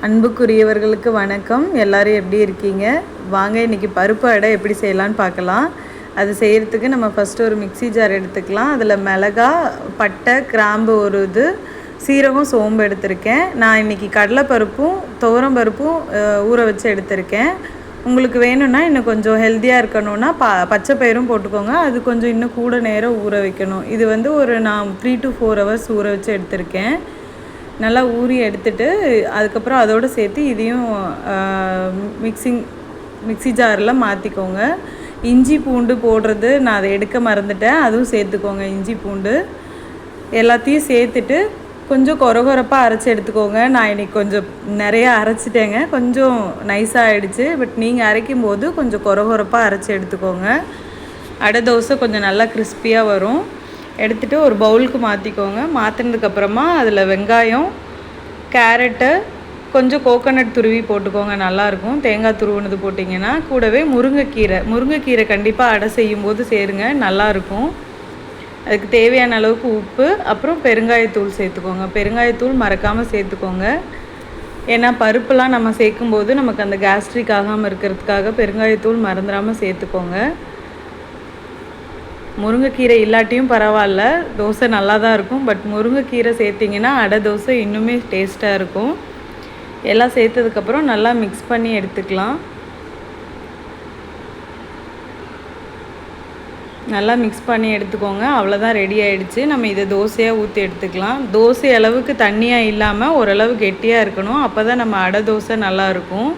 அன்புக்குரியவர்களுக்கு வணக்கம். எல்லாரும் எப்படி இருக்கீங்க? வாங்க இன்றைக்கி பருப்பு அடை எப்படி செய்யலான்னு பார்க்கலாம். அது செய்கிறதுக்கு நம்ம ஃபஸ்ட்டு ஒரு மிக்ஸி ஜார் எடுத்துக்கலாம். அதில் மிளகா, பட்டை, கிராம்பு ஒரு இது, சீரகம், சோம்பு எடுத்திருக்கேன். நான் இன்றைக்கி கடலைப்பருப்பும் துவரம் பருப்பும் ஊற வச்சு எடுத்திருக்கேன். உங்களுக்கு வேணும்னா இன்னும் கொஞ்சம் ஹெல்த்தியாக இருக்கணும்னா பச்சை பயிரும் போட்டுக்கோங்க. அது கொஞ்சம் இன்னும் கூட நேரம் ஊற வைக்கணும். இது வந்து நான் 3 to 4 hours ஊற வச்சு எடுத்திருக்கேன். நல்லா ஊறி எடுத்துட்டு அதுக்கப்புறம் அதோடு சேர்த்து இதையும் மிக்ஸி ஜாரில் மாற்றிக்கோங்க. இஞ்சி பூண்டு போடுறது நான் அதை எடுக்க மறந்துட்டேன், அதுவும் சேர்த்துக்கோங்க. இஞ்சி பூண்டு எல்லாத்தையும் சேர்த்துட்டு கொஞ்சம் கொரகொரப்பாக அரைச்சி எடுத்துக்கோங்க. நான் இன்றைக்கி கொஞ்சம் நிறையா அரைச்சிட்டேங்க, கொஞ்சம் நைஸாக ஆகிடுச்சு. பட் நீங்கள் அரைக்கும் போது கொஞ்சம் கொரகொரப்பாக அரைச்சி எடுத்துக்கோங்க. அடை தோசை கொஞ்சம் நல்லா கிறிஸ்பியாக வரும். எடுத்துகிட்டு ஒரு பவுலுக்கு மாற்றிக்கோங்க. மாற்றினதுக்கப்புறமா அதில் வெங்காயம், கேரட்டு, கொஞ்சம் கோகோனட் துருவி போட்டுக்கோங்க, நல்லாயிருக்கும். தேங்காய் துருவினது போட்டிங்கன்னா கூடவே முருங்கைக்கீரை கண்டிப்பாக அடை செய்யும்போது சேருங்க, நல்லாயிருக்கும். அதுக்கு தேவையான அளவுக்கு உப்பு, அப்புறம் பெருங்காயத்தூள் சேர்த்துக்கோங்க. பெருங்காயத்தூள் மறக்காமல் சேர்த்துக்கோங்க. ஏன்னா பருப்புலாம் நம்ம சேர்க்கும்போது நமக்கு அந்த கேஸ்ட்ரிக் ஆகாமல் இருக்கிறதுக்காக பெருங்காயத்தூள் மறந்துடாமல் சேர்த்துக்கோங்க. முருங்கைக்கீரை இல்லாட்டியும் பரவாயில்ல, தோசை நல்லா தான் இருக்கும். பட் முருங்கைக்கீரை சேர்த்திங்கன்னா அடை தோசை இன்னுமே டேஸ்ட்டாக இருக்கும். எல்லாம் சேர்த்ததுக்கப்புறம் நல்லா மிக்ஸ் பண்ணி எடுத்துக்கலாம். நல்லா மிக்ஸ் பண்ணி எடுத்துக்கோங்க. அவ்வளோதான், ரெடி ஆகிடுச்சு. நம்ம இதை தோசையாக ஊற்றி எடுத்துக்கலாம். தோசை அளவுக்கு தண்ணியாக இல்லாமல் ஓரளவு கெட்டியாக இருக்கணும். அப்போ தான் நம்ம அடை தோசை நல்லாயிருக்கும்.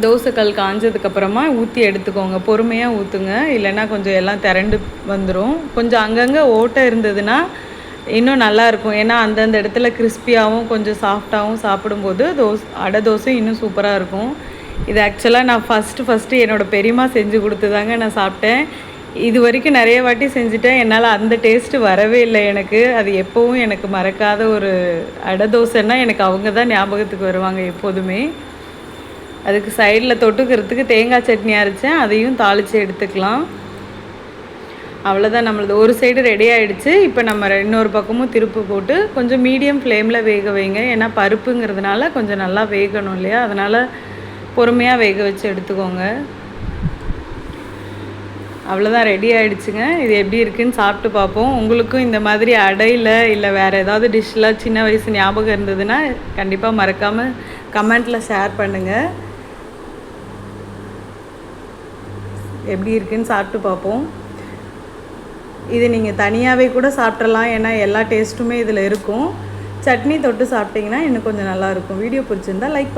தோசைக்கல் காஞ்சதுக்கப்புறமா ஊற்றி எடுத்துக்கோங்க. பொறுமையாக ஊற்றுங்க, இல்லைன்னா கொஞ்சம் எல்லாம் திரண்டு வந்துடும். கொஞ்சம் அங்கங்கே ஓட்டை இருந்ததுன்னா இன்னும் நல்லாயிருக்கும். ஏன்னா அந்தந்த இடத்துல கிறிஸ்பியாகவும் கொஞ்சம் சாஃப்டாகவும் சாப்பிடும்போது அடை தோசை இன்னும் சூப்பராக இருக்கும். இது ஆக்சுவலாக நான் ஃபஸ்ட்டு என்னோடய பெரியம்மா செஞ்சு கொடுத்து தாங்க நான் சாப்பிட்டேன். இது வரைக்கும் நிறைய வாட்டி செஞ்சுட்டேன், என்னால் அந்த டேஸ்ட்டு வரவே இல்லை எனக்கு. அது எப்போவும் எனக்கு மறக்காத ஒரு அடை தோசைன்னா எனக்கு அவங்க தான் ஞாபகத்துக்கு வருவாங்க எப்போதுமே. அதுக்கு சைடில் தொட்டுக்கிறதுக்கு தேங்காய் சட்னி அரைச்சேன், அதையும் தாளித்து எடுத்துக்கலாம். அவ்வளோதான், நம்மளது ஒரு சைடு ரெடி ஆகிடுச்சு. இப்போ நம்ம இன்னொரு பக்கமும் திருப்பு போட்டு கொஞ்சம் மீடியம் ஃப்ளேமில் வேக வைங்க. ஏன்னா பருப்புங்கிறதுனால கொஞ்சம் நல்லா வேகணும் இல்லையா, அதனால் பொறுமையாக வேக வச்சு எடுத்துக்கோங்க. அவ்வளோதான், ரெடி ஆகிடுச்சுங்க. இது எப்படி இருக்குதுன்னு சாப்பிட்டு பார்ப்போம். உங்களுக்கும் இந்த மாதிரி அடையில் இல்லை வேறு ஏதாவது டிஷ்ஷெலாம் சின்ன வயசு ஞாபகம் இருந்ததுன்னா கண்டிப்பாக மறக்காமல் கமெண்ட்டில் ஷேர் பண்ணுங்கள். எப்படி இருக்குதுன்னு சாப்பிட்டு பார்ப்போம். இது நீங்கள் தனியாகவே கூட சாப்பிட்றலாம், ஏன்னா எல்லா டேஸ்ட்டுமே இதில் இருக்கும். சட்னி தொட்டு சாப்பிட்டிங்கன்னா இன்னும் கொஞ்சம் நல்லாயிருக்கும். வீடியோ பிடிச்சிருந்தா லைக்